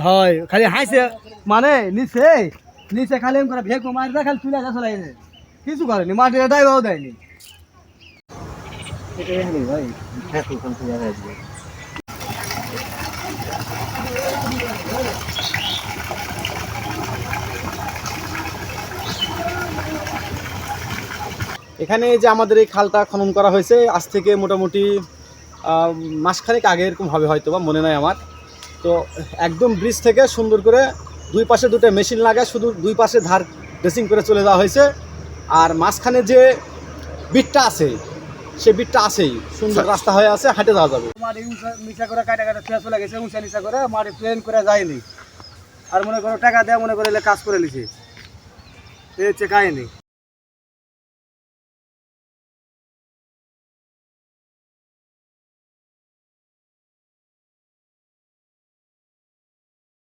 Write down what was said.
হয় খালি হাসে মানে নিচে নিচে খালি এম করে ভেক মারি দা খালি তুলে চলে গেছে কিছু করেনি মাটি ডাইবাও দেয়নি ভাই এখানে যে আমাদের এই খালটা খনন করা হয়েছে আজ থেকে মোটামুটি মাসখানেক আগে এরকম হবে হয়তো বা মনে নাই আমার। তো একদম ব্রিজ থেকে সুন্দর করে দুই পাশে দুটো মেশিন লাগায় শুধু দুই পাশে ধার ড্রেসিং করে চলে যাওয়া হয়েছে। আর মাঝখানে যে বিটটা আছে সে বিটটা আছেই, সুন্দর রাস্তা হয়ে আছে, হাঁটে যাওয়া যাবে। মাটি নিচা করে কাটা কাটা ফেয়া চলে গেছে, উঁচা নিচা করে মাটি প্লেন করে যায়নি। আর মনে করো টাকা দেওয়া মনে করে কাজ করে নিছে, এই হচ্ছে কাহিনি।